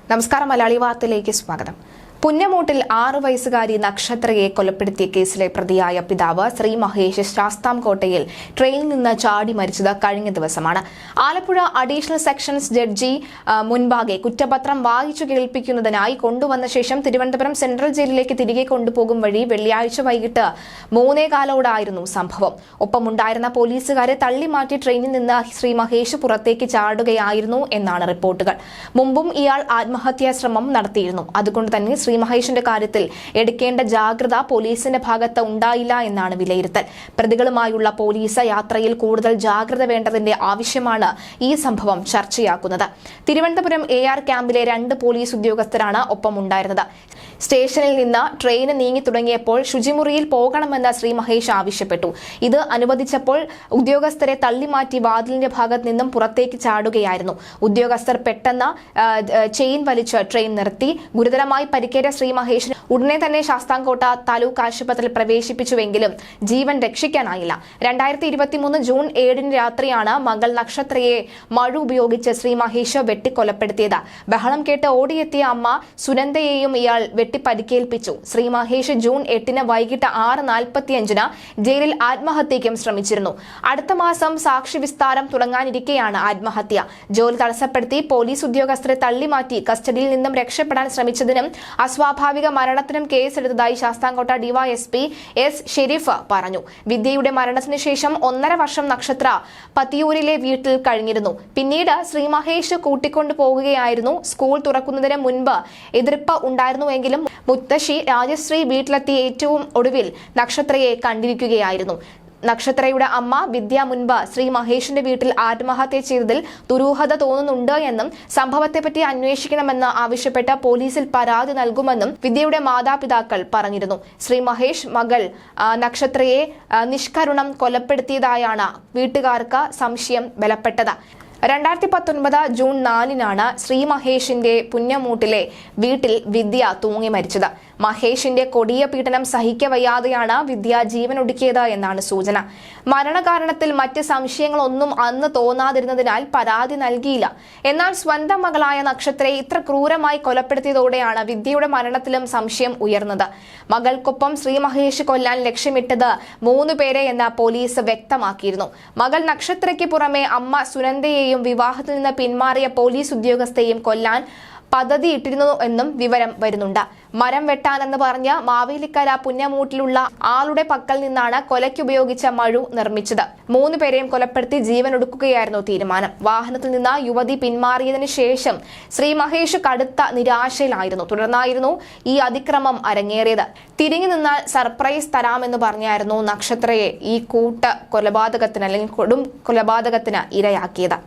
നമസ്കാരം. മലയാളി വാർത്തയിലേക്ക് സ്വാഗതം. പുന്നമൂട്ടിൽ 6 വയസ്സുകാരി നക്ഷത്രയെ കൊലപ്പെടുത്തിയ കേസിലെ പ്രതിയായ പിതാവ് ശ്രീ മഹേഷ് ശാസ്താംകോട്ടയിൽ ട്രെയിനിൽ നിന്ന് ചാടി മരിച്ചത് കഴിഞ്ഞ ദിവസമാണ്. ആലപ്പുഴ അഡീഷണൽ സെക്ഷൻസ് ജഡ്ജി മുൻപാകെ കുറ്റപത്രം വായിച്ചു കേൾപ്പിക്കുന്നതിനായി കൊണ്ടുവന്ന ശേഷം തിരുവനന്തപുരം സെൻട്രൽ ജയിലിലേക്ക് തിരികെ കൊണ്ടുപോകും വഴി വെള്ളിയാഴ്ച വൈകിട്ട് 3:15 സംഭവം. ഒപ്പമുണ്ടായിരുന്ന പോലീസുകാരെ തള്ളിമാറ്റി ട്രെയിനിൽ നിന്ന് ശ്രീ മഹേഷ് പുറത്തേക്ക് ചാടുകയായിരുന്നു എന്നാണ് റിപ്പോർട്ടുകൾ. മുമ്പും ഇയാൾ ആത്മഹത്യാ ശ്രമം നടത്തിയിരുന്നു. അതുകൊണ്ട് തന്നെ ശ്രീ മഹേഷിന്റെ കാര്യത്തിൽ എടുക്കേണ്ട ജാഗ്രത പോലീസിന്റെ ഭാഗത്ത് ഉണ്ടായില്ല എന്നാണ് വിലയിരുത്തൽ. പ്രതികളുമായുള്ള പോലീസ് യാത്രയിൽ കൂടുതൽ ജാഗ്രത വേണ്ടതിന്റെ ആവശ്യമാണ് ഈ സംഭവം ചർച്ചയാക്കുന്നത്. തിരുവനന്തപുരം AR ക്യാമ്പിലെ 2 പോലീസ് ഉദ്യോഗസ്ഥരാണ് ഒപ്പമുണ്ടായിരുന്നത്. സ്റ്റേഷനിൽ നിന്ന് ട്രെയിൻ നീങ്ങി തുടങ്ങിയപ്പോൾ ശുചിമുറിയിൽ പോകണമെന്ന് ശ്രീ മഹേഷ് ആവശ്യപ്പെട്ടു. ഇത് അനുവദിച്ചപ്പോൾ ഉദ്യോഗസ്ഥരെ തള്ളിമാറ്റി വാതിലിന്റെ ഭാഗത്ത് നിന്നും പുറത്തേക്ക് ചാടുകയായിരുന്നു. ഉദ്യോഗസ്ഥർ പെട്ടെന്ന് ചെയിൻ വലിച്ച് ട്രെയിൻ നിർത്തി. ഗുരുതരമായി പരിക്കേറ്റ ശ്രീ മഹേഷിന് ഉടനെ തന്നെ ശാസ്താംകോട്ട താലൂക്ക് ആശുപത്രിയിൽ പ്രവേശിപ്പിച്ചുവെങ്കിലും ജീവൻ രക്ഷിക്കാനായില്ല. 2023 ജൂൺ 7 രാത്രിയാണ് മകൾ നക്ഷത്രയെ മഴ ഉപയോഗിച്ച് ശ്രീ മഹേഷ് വെട്ടിക്കൊലപ്പെടുത്തിയത്. ബഹളം കേട്ട് ഓടിയെത്തിയ അമ്മ സുനന്ദയെയും ഇയാൾ വെട്ടിപ്പരിക്കേൽപ്പിച്ചു. ശ്രീ മഹേഷ് ജൂൺ 8 വൈകിട്ട് 6:45 ജയിലിൽ ആത്മഹത്യയ്ക്കും ശ്രമിച്ചിരുന്നു. അടുത്ത മാസം സാക്ഷി വിസ്താരം തുടങ്ങാനിരിക്കെയാണ് ആത്മഹത്യ. ജോലി തടസ്സപ്പെടുത്തി പോലീസ് ഉദ്യോഗസ്ഥരെ തള്ളിമാറ്റി കസ്റ്റഡിയിൽ നിന്നും രക്ഷപ്പെടാൻ ശ്രമിച്ചതിനും അസ്വാഭാവിക മരണത്തിനും കേസെടുത്തതായി ശാസ്താംകോട്ട DYSP S ഷെരീഫ് പറഞ്ഞു. വിദ്യയുടെ മരണത്തിന് ശേഷം 1.5 വർഷം നക്ഷത്ര പത്തിയൂരിലെ വീട്ടിൽ കഴിഞ്ഞിരുന്നു. പിന്നീട് ശ്രീ മഹേഷ് കൂട്ടിക്കൊണ്ടു പോകുകയായിരുന്നു. സ്കൂൾ തുറക്കുന്നതിന് മുൻപ് എതിർപ്പ് ഉണ്ടായിരുന്നുവെങ്കിലും മുത്തശ്ശി രാജശ്രീ വീട്ടിലെത്തി ഏറ്റവും ഒടുവിൽ നക്ഷത്രയെ കണ്ടിരിക്കുകയായിരുന്നു. നക്ഷത്രയുടെ അമ്മ വിദ്യ മുൻപ് ശ്രീ മഹേഷിന്റെ വീട്ടിൽ ആത്മഹത്യ ചെയ്തതിൽ ദുരൂഹത തോന്നുന്നുണ്ട് എന്നും സംഭവത്തെപ്പറ്റി അന്വേഷിക്കണമെന്ന് ആവശ്യപ്പെട്ട് പോലീസിൽ പരാതി നൽകുമെന്നും വിദ്യയുടെ മാതാപിതാക്കൾ പറഞ്ഞിരുന്നു. ശ്രീ മഹേഷ് മകൾ നക്ഷത്രയെ നിഷ്കരുണം കൊലപ്പെടുത്തിയതായാണ് വീട്ടുകാർക്ക് സംശയം ബലപ്പെട്ടത്. 2019 ജൂൺ 4 ശ്രീ മഹേഷിന്റെ പുന്നമൂട്ടിലെ വീട്ടിൽ വിദ്യ തൂങ്ങി മരിച്ചത്. മഹേഷിന്റെ കൊടിയ പീഡനം സഹിക്കവയ്യാതെയാണ് വിദ്യ ജീവനൊടുക്കിയത് എന്നാണ് സൂചന. മരണകാരണത്തിൽ മറ്റ് സംശയങ്ങളൊന്നും അന്ന് തോന്നാതിരുന്നതിനാൽ പരാതി നൽകിയില്ല. എന്നാൽ സ്വന്തം മകളായ നക്ഷത്രയെ ഇത്ര ക്രൂരമായി കൊലപ്പെടുത്തിയതോടെയാണ് വിദ്യയുടെ മരണത്തിലും സംശയം ഉയർന്നത്. മകൾക്കൊപ്പം ശ്രീ മഹേഷ് കൊല്ലാൻ ലക്ഷ്യമിട്ടത് 3 പേരെ എന്ന് പോലീസ് വ്യക്തമാക്കിയിരുന്നു. മകൾ നക്ഷത്രയ്ക്ക് പുറമെ അമ്മ സുനന്ദയെയും വിവാഹത്തിൽ നിന്ന് പിന്മാറിയ പോലീസ് ഉദ്യോഗസ്ഥയെയും കൊല്ലാൻ പദ്ധതിയിട്ടിരുന്നു എന്നും വിവരം വരുന്നുണ്ട്. മരം വെട്ടാനെന്ന് പറഞ്ഞ് മാവേലിക്കര പുന്നമൂട്ടിലുള്ള ആളുടെ പക്കൽ നിന്നാണ് കൊലയ്ക്കുപയോഗിച്ച മഴു നിർമ്മിച്ചത്. 3 പേരെയും കൊലപ്പെടുത്തി ജീവനൊടുക്കുകയായിരുന്നു തീരുമാനം. വാഹനത്തിൽ നിന്ന് യുവതി പിന്മാറിയതിനു ശേഷം ശ്രീ മഹേഷ് കടുത്ത നിരാശയിലായിരുന്നു. തുടർന്നായിരുന്നു ഈ അതിക്രമം അരങ്ങേറിയത്. തിരിഞ്ഞു നിന്നാൽ സർപ്രൈസ് തരാമെന്ന് പറഞ്ഞായിരുന്നു നക്ഷത്രയെ ഈ കൂട്ട കൊലപാതകത്തിന് അല്ലെങ്കിൽ കൊടും കൊലപാതകത്തിന് ഇരയാക്കിയത്.